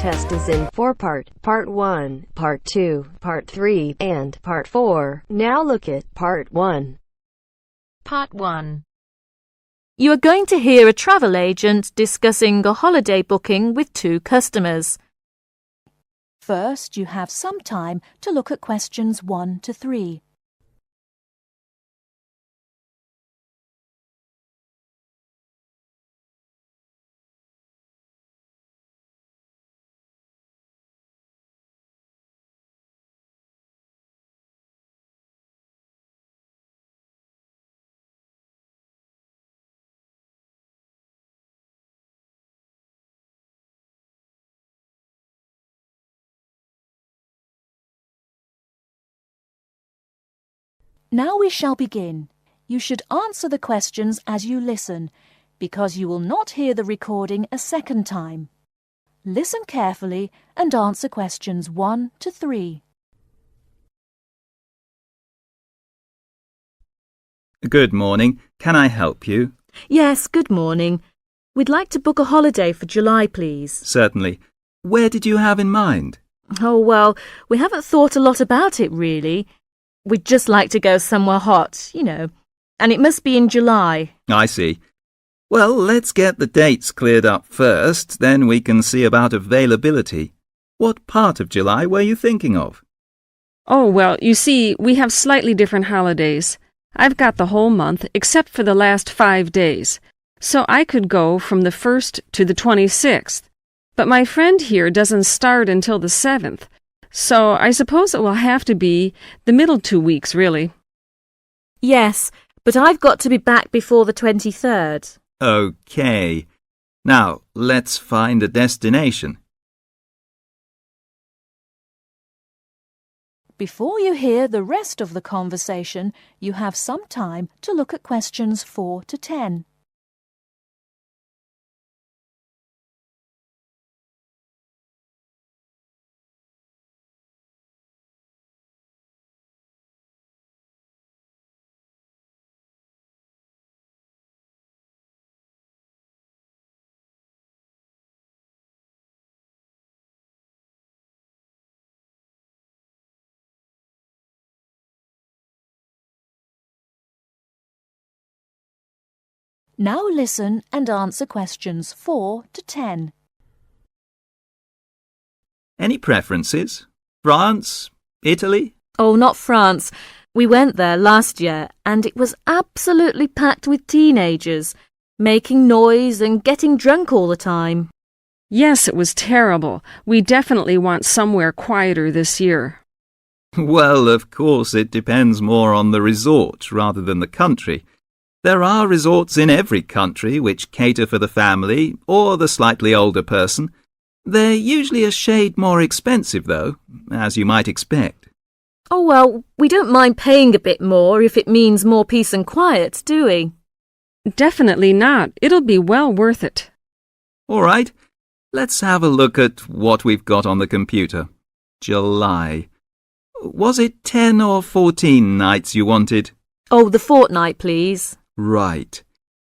test is in 4-part, Part 1, Part 2, Part 3, and Part 4. Now look at Part 1. Part 1. You are going to hear a travel agent discussing a holiday booking with two customers. First, you have some time to look at questions 1 to 3. Now we shall begin. You should answer the questions as you listen, because you will not hear the recording a second time. Listen carefully and answer questions 1 to 3. Good morning. Can I help you? Yes, good morning. We'd like to book a holiday for July, please. Certainly. Where did you have in mind? Oh, well, we haven't thought a lot about it, really. We'd just like to go somewhere hot, and it must be in July. I see. Well, let's get the dates cleared up first, then we can see about availability. What part of July were you thinking of? Oh, well, you see, we have slightly different holidays. I've got the whole month, except for the last 5 days. So I could go from the 1st to the 26th. But my friend here doesn't start until the 7th. So I suppose it will have to be the middle 2 weeks, really. Yes, but I've got to be back before the 23rd. OK. Now, let's find a destination. Before you hear the rest of the conversation, you have some time to look at questions 4 to 10. Now listen and answer questions 4 to 10. Any preferences? France? Italy? Oh, not France. We went there last year and it was absolutely packed with teenagers, making noise and getting drunk all the time. Yes, it was terrible. We definitely want somewhere quieter this year. Well, of course, it depends more on the resort rather than the country. There are resorts in every country which cater for the family or the slightly older person. They're usually a shade more expensive, though, as you might expect. Oh, well, we don't mind paying a bit more if it means more peace and quiet, do we? Definitely not. It'll be well worth it. All right, let's have a look at what we've got on the computer. July. Was it 10 or 14 nights you wanted? Oh, the fortnight, please. Right.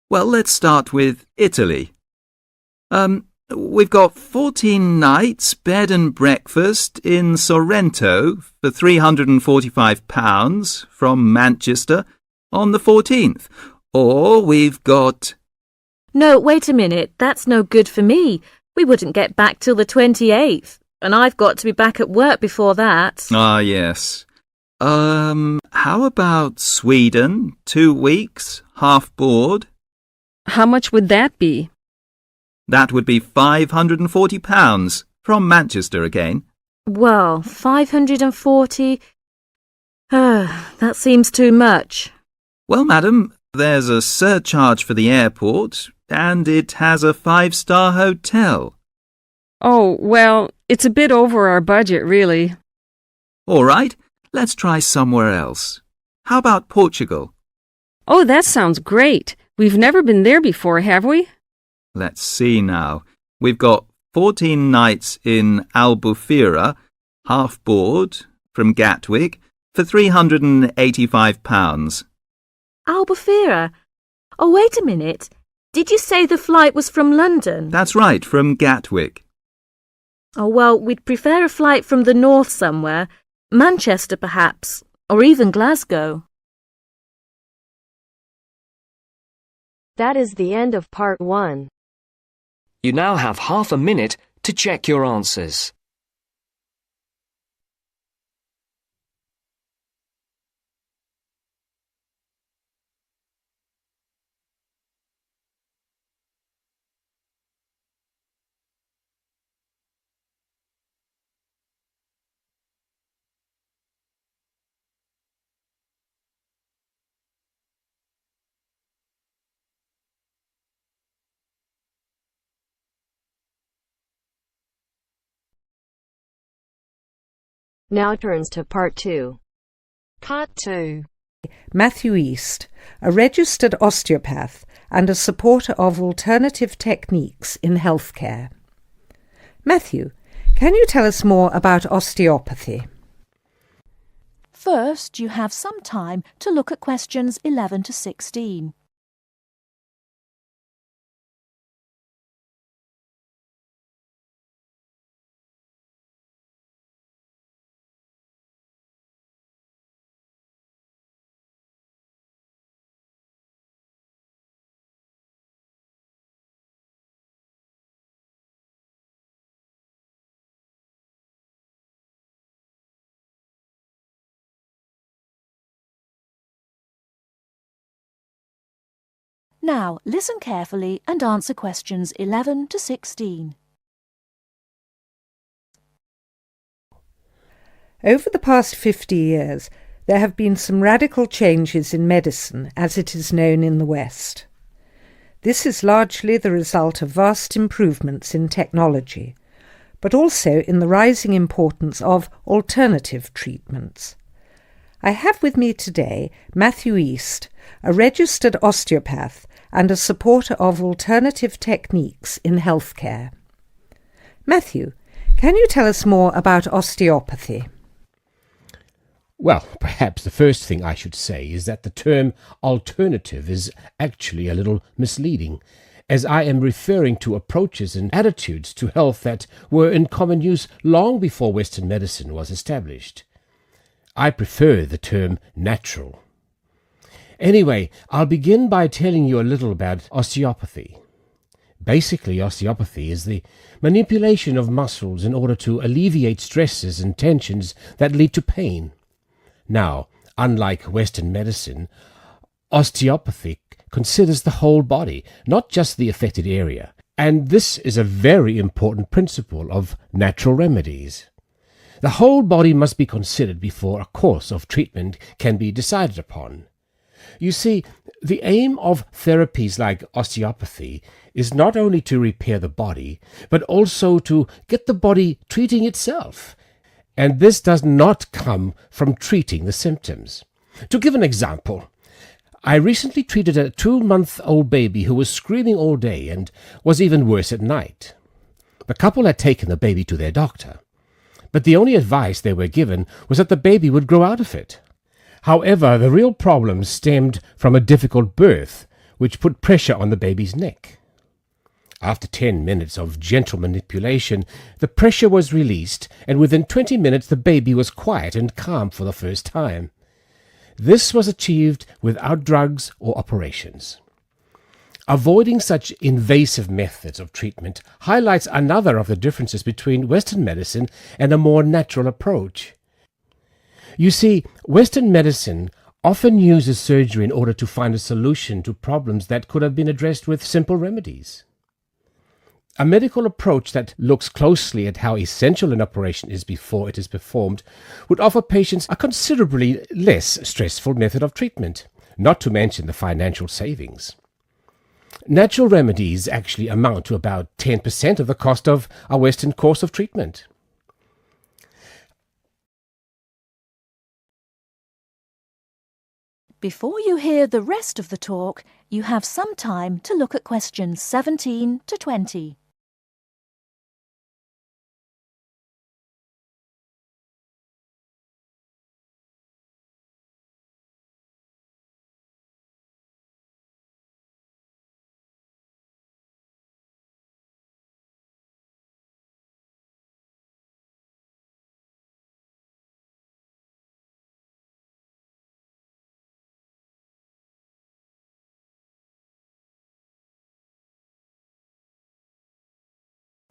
Well, let's start with Italy. We've got 14 nights, bed and breakfast in Sorrento for £345 from Manchester on the 14th. Or we've got... No, wait a minute. That's no good for me. We wouldn't get back till the 28th, and I've got to be back at work before that. Ah, yes. How about Sweden? 2 weeks, half board? How much would that be? That would be £540 from Manchester again. Well, 540... that seems too much. Well, madam, there's a surcharge for the airport, and it has a 5-star hotel. Oh, well, it's a bit over our budget, really. All right, let's try somewhere else. How about Portugal? Oh, that sounds great. We've never been there before, have we? Let's see now. We've got 14 nights in Albufeira, half board, from Gatwick, for £385. Albufeira? Oh, wait a minute. Did you say the flight was from London? That's right, from Gatwick. Oh, well, we'd prefer a flight from the north somewhere. Manchester, perhaps, or even Glasgow. That is the end of part 1. You now have half a minute to check your answers. Now turns to part 2. Part 2. Matthew East, a registered osteopath and a supporter of alternative techniques in healthcare. Matthew, can you tell us more about osteopathy? First, you have some time to look at questions 11 to 16. Now, listen carefully and answer questions 11 to 16. Over the past 50 years, there have been some radical changes in medicine as it is known in the West. This is largely the result of vast improvements in technology, but also in the rising importance of alternative treatments. I have with me today Matthew East, a registered osteopath and a supporter of alternative techniques in healthcare. Matthew, can you tell us more about osteopathy? Well, perhaps the first thing I should say is that the term alternative is actually a little misleading, as I am referring to approaches and attitudes to health that were in common use long before Western medicine was established. I prefer the term natural. Anyway, I'll begin by telling you a little about osteopathy. Basically, osteopathy is the manipulation of muscles in order to alleviate stresses and tensions that lead to pain. Now, unlike Western medicine, osteopathy considers the whole body, not just the affected area, and this is a very important principle of natural remedies. The whole body must be considered before a course of treatment can be decided upon. You see, the aim of therapies like osteopathy is not only to repair the body, but also to get the body treating itself. And this does not come from treating the symptoms. To give an example, I recently treated a 2-month-old baby who was screaming all day and was even worse at night. The couple had taken the baby to their doctor, but the only advice they were given was that the baby would grow out of it. However, the real problem stemmed from a difficult birth, which put pressure on the baby's neck. After 10 minutes of gentle manipulation, the pressure was released, and within 20 minutes the baby was quiet and calm for the first time. This was achieved without drugs or operations. Avoiding such invasive methods of treatment highlights another of the differences between Western medicine and a more natural approach. You see, Western medicine often uses surgery in order to find a solution to problems that could have been addressed with simple remedies. A medical approach that looks closely at how essential an operation is before it is performed would offer patients a considerably less stressful method of treatment, not to mention the financial savings. Natural remedies actually amount to about 10% of the cost of a Western course of treatment. Before you hear the rest of the talk, you have some time to look at questions 17 to 20.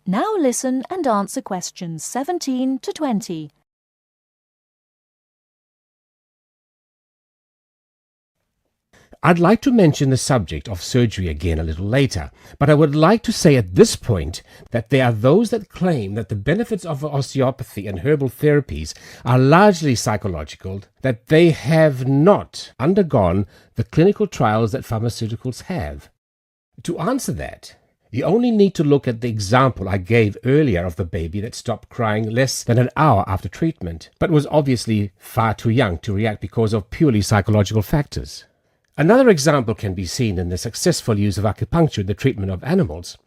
Now listen and answer questions 17 to 20. I'd like to mention the subject of surgery again a little later, but I would like to say at this point that there are those that claim that the benefits of osteopathy and herbal therapies are largely psychological, that they have not undergone the clinical trials that pharmaceuticals have. To answer that, you only need to look at the example I gave earlier of the baby that stopped crying less than an hour after treatment, but was obviously far too young to react because of purely psychological factors. Another example can be seen in the successful use of acupuncture in the treatment of animals.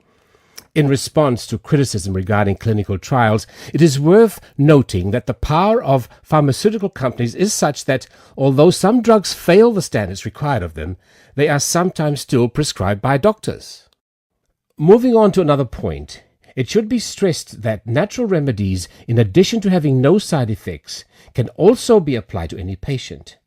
In response to criticism regarding clinical trials, it is worth noting that the power of pharmaceutical companies is such that, although some drugs fail the standards required of them, they are sometimes still prescribed by doctors. Moving on to another point, it should be stressed that natural remedies, in addition to having no side effects, can also be applied to any patient.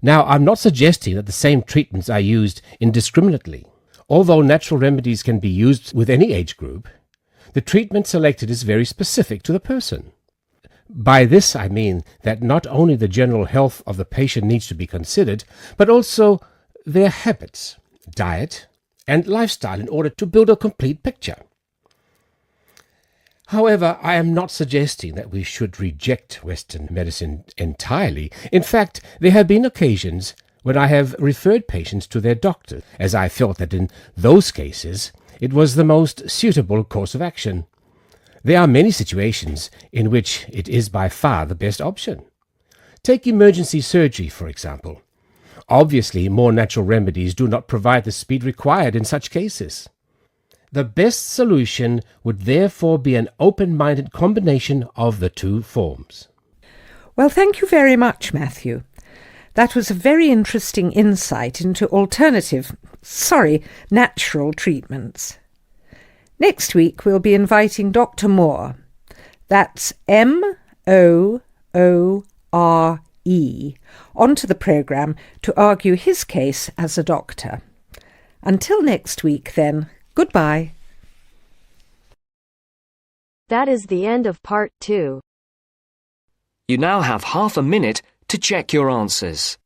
Now, I'm not suggesting that the same treatments are used indiscriminately. Although natural remedies can be used with any age group, the treatment selected is very specific to the person. By this I mean that not only the general health of the patient needs to be considered, but also their habits, diet, and lifestyle in order to build a complete picture. However, I am not suggesting that we should reject Western medicine entirely. In fact, there have been occasions when I have referred patients to their doctor, as I felt that in those cases it was the most suitable course of action. There are many situations in which it is by far the best option. Take emergency surgery, for example. Obviously, more natural remedies do not provide the speed required in such cases. The best solution would therefore be an open-minded combination of the two forms. Well, thank you very much, Matthew. That was a very interesting insight into natural treatments. Next week we'll be inviting Dr. Moore. That's Moore, onto the programme to argue his case as a doctor. Until next week, then, goodbye. That is the end of part 2. You now have half a minute to check your answers.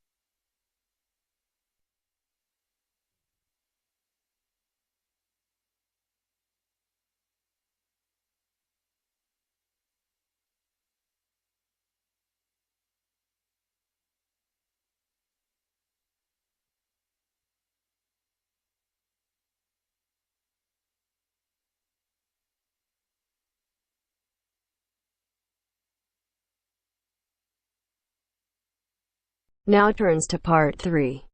Now turns to part 3.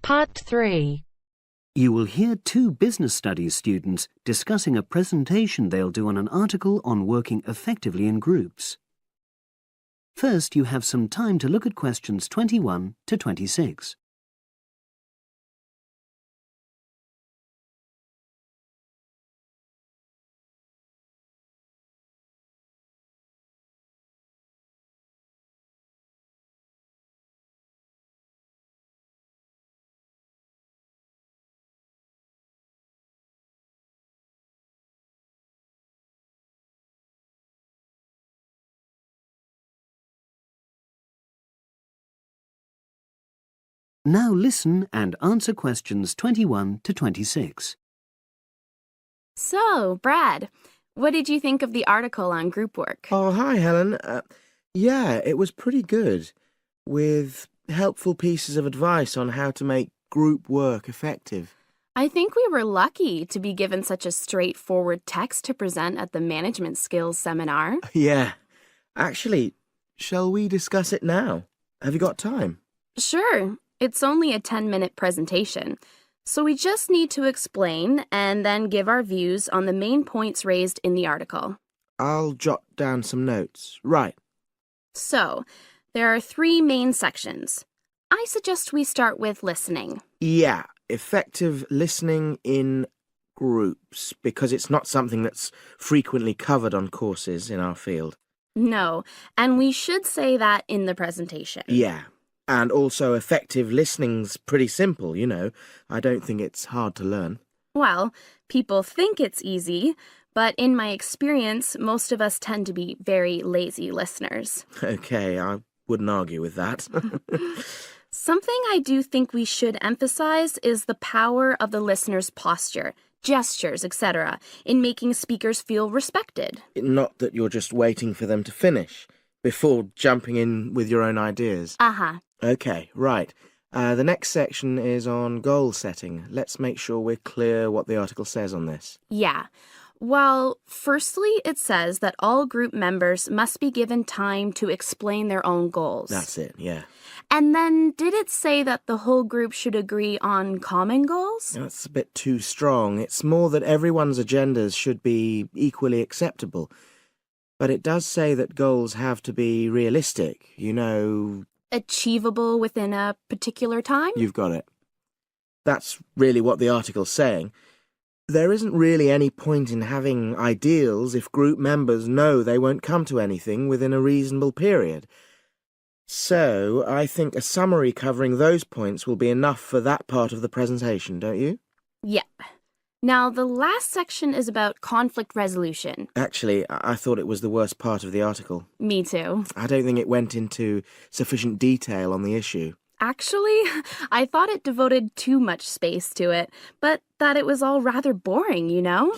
Part 3. You will hear two business studies students discussing a presentation they'll do on an article on working effectively in groups. First, you have some time to look at questions 21 to 26. Now listen and answer questions 21 to 26. So, Brad, what did you think of the article on group work? Oh, hi, Helen. Yeah, it was pretty good, with helpful pieces of advice on how to make group work effective. I think we were lucky to be given such a straightforward text to present at the Management Skills Seminar. Yeah. Actually, shall we discuss it now? Have you got time? Sure. It's only a 10-minute presentation, so we just need to explain and then give our views on the main points raised in the article. I'll jot down some notes. Right. So, there are 3 main sections. I suggest we start with listening. Yeah, effective listening in groups, because it's not something that's frequently covered on courses in our field. No, and we should say that in the presentation. Yeah. And also effective listening's pretty simple, you know. I don't think it's hard to learn. Well, people think it's easy, but in my experience, most of us tend to be very lazy listeners. Okay, I wouldn't argue with that. Something I do think we should emphasize is the power of the listener's posture, gestures, etc., in making speakers feel respected. Not that you're just waiting for them to finish before jumping in with your own ideas. Uh-huh. Okay, right. The next section is on goal setting. Let's make sure we're clear what the article says on this. Yeah. Well, firstly, it says that all group members must be given time to explain their own goals. That's it, yeah. And then, did it say that the whole group should agree on common goals? That's a bit too strong. It's more that everyone's agendas should be equally acceptable. But it does say that goals have to be realistic, Achievable within a particular time? You've got it. That's really what the article's saying. There isn't really any point in having ideals if group members know they won't come to anything within a reasonable period. So, I think a summary covering those points will be enough for that part of the presentation, don't you? Yeah. Now, the last section is about conflict resolution. Actually, I thought it was the worst part of the article. Me too. I don't think it went into sufficient detail on the issue. Actually, I thought it devoted too much space to it, but that it was all rather boring,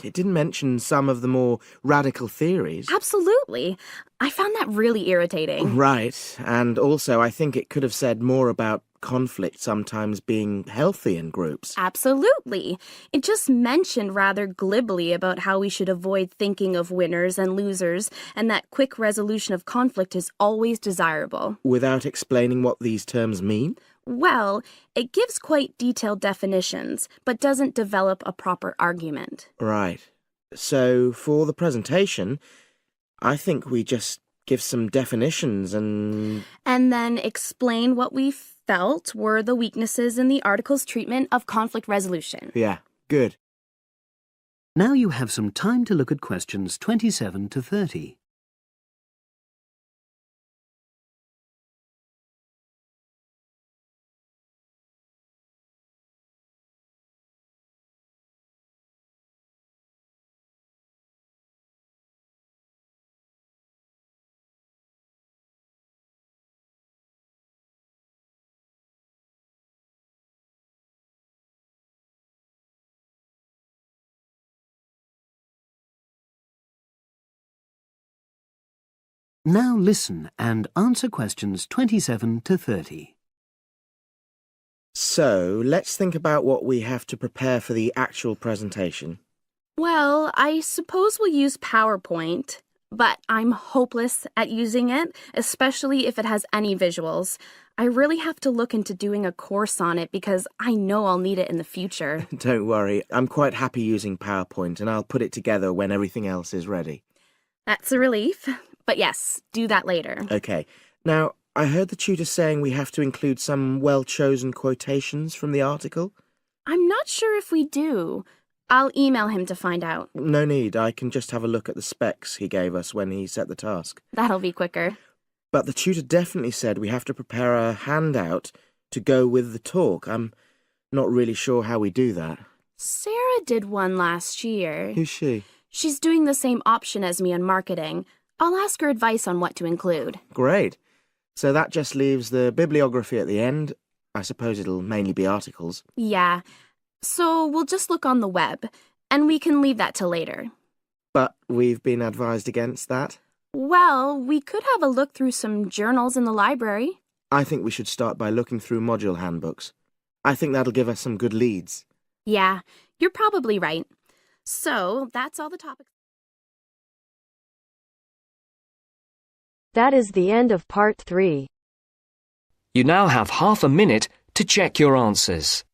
It didn't mention some of the more radical theories. Absolutely. I found that really irritating. Right, and also I think it could have said more about conflict sometimes being healthy in groups. Absolutely. It just mentioned rather glibly about how we should avoid thinking of winners and losers, and that quick resolution of conflict is always desirable. Without explaining what these terms mean? Well, it gives quite detailed definitions, but doesn't develop a proper argument. Right. So, for the presentation, I think we just give some definitions and then explain what we felt were the weaknesses in the article's treatment of conflict resolution. Yeah, good. Now you have some time to look at questions 27 to 30. Now listen and answer questions 27 to 30. So, let's think about what we have to prepare for the actual presentation. Well, I suppose we'll use PowerPoint, but I'm hopeless at using it, especially if it has any visuals. I really have to look into doing a course on it because I know I'll need it in the future. Don't worry, I'm quite happy using PowerPoint and I'll put it together when everything else is ready. That's a relief. But yes, do that later. Okay. Now, I heard the tutor saying we have to include some well-chosen quotations from the article. I'm not sure if we do. I'll email him to find out. No need, I can just have a look at the specs he gave us when he set the task. That'll be quicker. But the tutor definitely said we have to prepare a handout to go with the talk. I'm not really sure how we do that. Sarah did one last year. Who's she? She's doing the same option as me on marketing. I'll ask her advice on what to include. Great. So that just leaves the bibliography at the end. I suppose it'll mainly be articles. Yeah. So we'll just look on the web, and we can leave that till later. But we've been advised against that. Well, we could have a look through some journals in the library. I think we should start by looking through module handbooks. I think that'll give us some good leads. Yeah, you're probably right. So that's all the topics. That is the end of part 3. You now have half a minute to check your answers.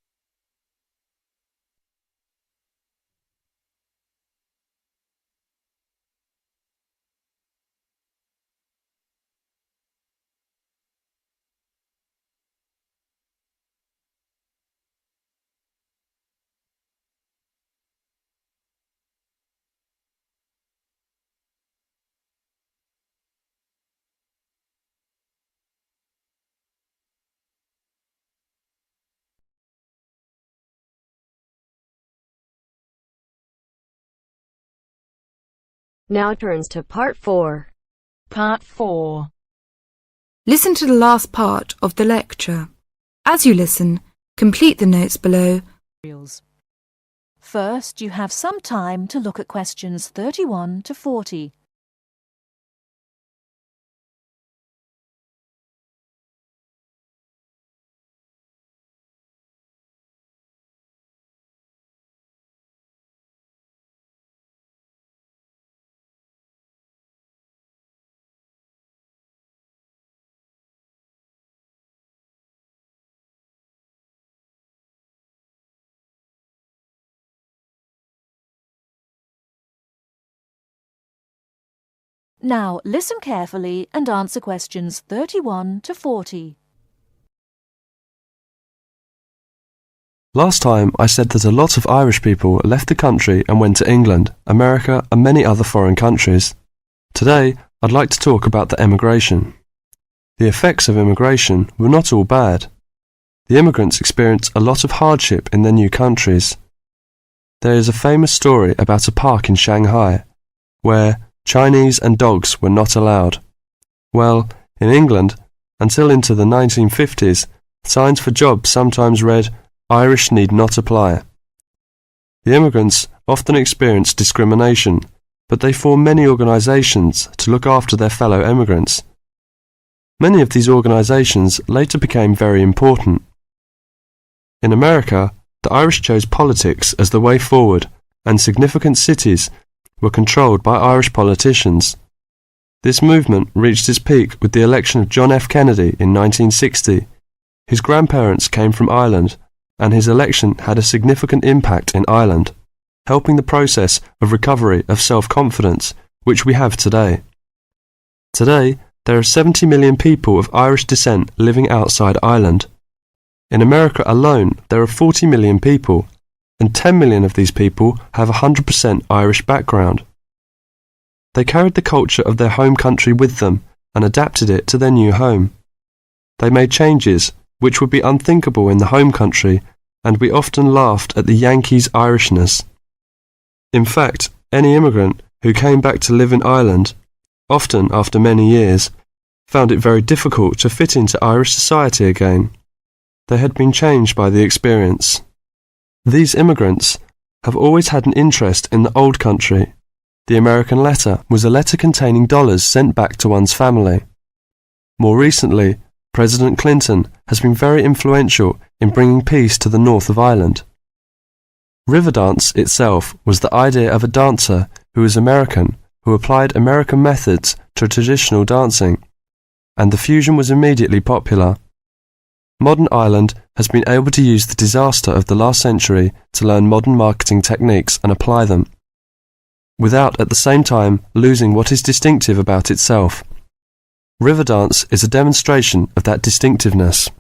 Now turns to Part 4. Part 4. Listen to the last part of the lecture. As you listen, complete the notes below. First, you have some time to look at questions 31 to 40. Now, listen carefully and answer questions 31 to 40. Last time I said that a lot of Irish people left the country and went to England, America and many other foreign countries. Today I'd like to talk about the emigration. The effects of immigration were not all bad. The immigrants experienced a lot of hardship in their new countries. There is a famous story about a park in Shanghai where Chinese and dogs were not allowed. Well, in England, until into the 1950s, signs for jobs sometimes read, "Irish need not apply." The immigrants often experienced discrimination, but they formed many organisations to look after their fellow immigrants. Many of these organisations later became very important. In America, the Irish chose politics as the way forward, and significant cities were controlled by Irish politicians. This movement reached its peak with the election of John F. Kennedy in 1960. His grandparents came from Ireland, and his election had a significant impact in Ireland, helping the process of recovery of self-confidence, which we have today. Today, there are 70 million people of Irish descent living outside Ireland. In America alone, there are 40 million people, and 10 million of these people have a 100% Irish background. They carried the culture of their home country with them and adapted it to their new home. They made changes which would be unthinkable in the home country, and we often laughed at the Yankees' Irishness. In fact, any immigrant who came back to live in Ireland, often after many years, found it very difficult to fit into Irish society again. They had been changed by the experience. These immigrants have always had an interest in the old country. The American letter was a letter containing dollars sent back to one's family. More recently, President Clinton has been very influential in bringing peace to the north of Ireland. Riverdance itself was the idea of a dancer who was American, who applied American methods to traditional dancing, and the fusion was immediately popular. Modern Ireland has been able to use the disaster of the last century to learn modern marketing techniques and apply them, without at the same time losing what is distinctive about itself. Riverdance is a demonstration of that distinctiveness.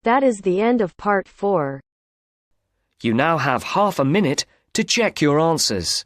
That is the end of Part 4. You now have half a minute to check your answers.